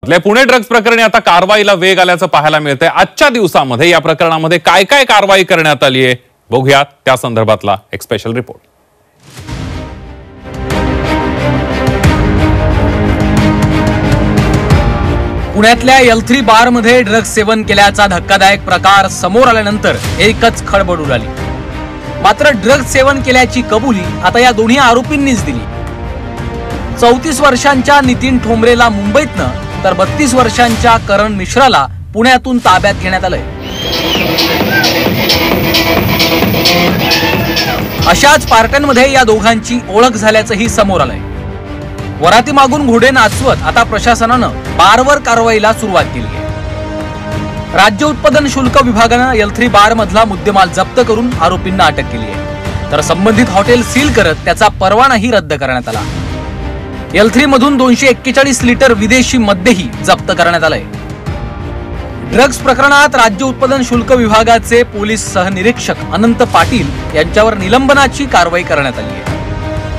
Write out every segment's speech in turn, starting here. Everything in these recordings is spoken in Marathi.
पुणे ड्रग्ज प्रकरणी आता कारवाईला वेग आल्याचं पाहायला मिळतंय। आजच्या दिवसामध्ये या प्रकरणामध्ये काय काय कारवाई करण्यात आली आहे बघूयात, त्या संदर्भातला एक स्पेशल रिपोर्ट। पुण्यातल्या L3 बार मध्ये ड्रग्ज सेवन केल्याचा धक्कादायक प्रकार समोर आल्यानंतर एकच खळबळ उडाली। मात्र ड्रग्ज सेवन केल्याची कबुली आता या दोन्ही आरोपींनीच दिली। 34 वर्षांच्या नितीन ठोंबरेला मुंबईतनं तर 32 वर्षांच्या करण मिश्राला पुण्यातून ताब्यात घेण्यात आलंय। अशाच पार्ट्यांमध्ये या दोघांची ओळख झाल्याचंही समोर आलंय। वराती मागून घोडे नाचवत आता प्रशासनानं बारवर कारवाईला सुरुवात केली आहे। राज्य उत्पादन शुल्क विभागानं L3 बार मधला मुद्देमाल जप्त करून आरोपींना अटक केली आहे, तर संबंधित हॉटेल सील करत त्याचा परवानाही रद्द करण्यात आला। L3 मधून 241 लिटर विदेशी मद्यही जप्त करण्यात आलंय। ड्रग्ज प्रकरणात राज्य उत्पादन शुल्क विभागाचे पोलीस सहनिरीक्षक अनंत पाटील यांच्यावर निलंबनाची कारवाई करण्यात आली आहे।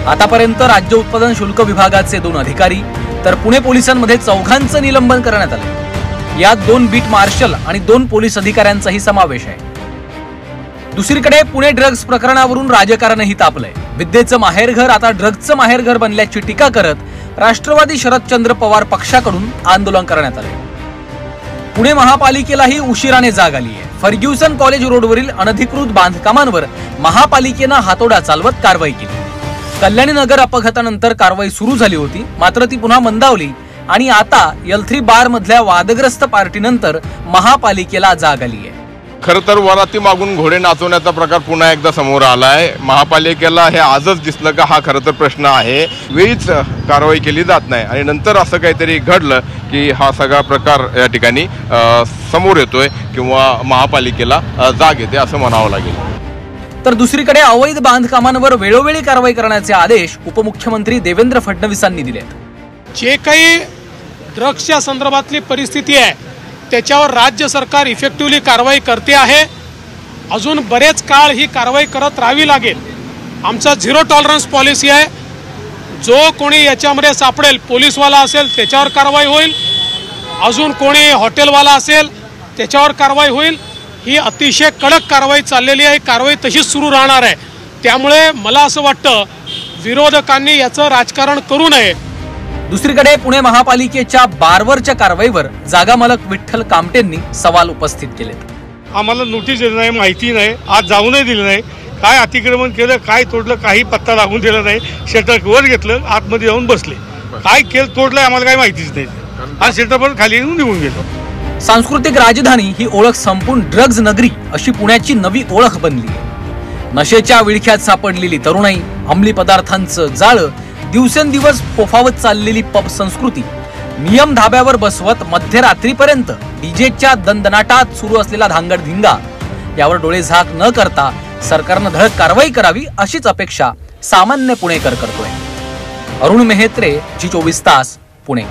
आतापर्यंत राज्य उत्पादन शुल्क विभागाचे 2 अधिकारी तर पुणे पोलिसांमध्ये 4घांचं निलंबन करण्यात आलंय। यात 2 बीट मार्शल आणि 2 पोलीस अधिकाऱ्यांचाही समावेश आहे। दुसरीकडे पुणे ड्रग्ज प्रकरणावरून राजकारणही तापलंय। विद्येचं माहेरघर आता ड्रग्जचं माहेरघर बनल्याची टीका करत राष्ट्रवादी शरदचंद्र पवार पक्षाकडून आंदोलन करण्यात आले। पुणे महापालिकेलाही उशिराने जाग आली आहे। फर्ग्युसन कॉलेज रोडवरील अनधिकृत बांधकामांवर महापालिकेनं हातोडा चालवत कारवाई केली। कल्याणी नगर अपघातानंतर कारवाई सुरू झाली होती, मात्र ती पुन्हा मंदावली आणि आता L3 बार मधल्या वादग्रस्त पार्टीनंतर महापालिकेला जाग आली आहे। खरं तर वराती मागून घोडे नाचवण्याचा प्रकार पुन्हा एकदा समोर आलाय। महापालिकेला हे आजच दिसलं का हा खरं तर प्रश्न आहे। वेळीच कारवाई केली जात नाही आणि नंतर असं काहीतरी घडलं की हा सगळा प्रकार या ठिकाणी समोर येतोय किंवा महापालिकेला जाग येते असं म्हणावं लागेल। तर दुसरीकडे अवैध बांधकामांवर वेळोवेळी कारवाई करण्याचे आदेश उपमुख्यमंत्री देवेंद्र फडणवीसांनी दिलेत। जे काही ड्रग्सच्या संदर्भातली परिस्थिती आहे त्याच्यावर राज्य सरकार इफेक्टिव्हली कारवाई करते आहे। अजून बरेच काळ ही कारवाई करत राहावी लागेल। आमचा 0 टॉलरन्स पॉलिसी आहे। जो कोणी याच्यामध्ये सापडेल, पोलीसवाला असेल त्याच्यावर कारवाई होईल, अजून कोणी हॉटेलवाला असेल त्याच्यावर कारवाई होईल। ही अतिशय कडक कारवाई चाललेली आहे। कारवाई तशीच सुरू राहणार आहे। त्यामुळे मला असं वाटतं विरोधकांनी याचं राजकारण करू नये। दुसरीकडे पुणे महापालिकेच्या बारवरच्या कारवाईवर जागा मालक विठ्ठल कामटेंनी सवाल उपस्थित केलेत। आम्हाला नोटीस दिली नाही, माहिती नाही, आज जाऊनही दिलं नाही, काय अतिक्रमण केलं, काय तोडलं, काही पत्ता लागून दिला नाही। शटर वर घेतलं, आतमध्ये जाऊन बसले, काय केलं तोडलंय आम्हाला काही माहितीच नाही। आज शटर पण खाली येऊन निघून गेलो। सांस्कृतिक राजधानी ही ओळख संपून ड्रग्ज नगरी अशी पुण्याची नवी ओळख बनली आहे। नशेच्या विळख्यात सापडलेली तरुणाई, अंमली पदार्थांचं जाळं, दिवसेंदिवस फोफावत चाललेली पब संस्कृती, नियम धाब्यावर बसवत मध्यरात्रीपर्यंत डीजेच्या दणदणाटात सुरू असलेला धांगडधिंगा यावर डोळे झाक न करता सरकारनं धडक कारवाई करावी अशीच अपेक्षा सामान्य पुणेकर करतोय। अरुण मेहत्रे, G24 तास, पुणे।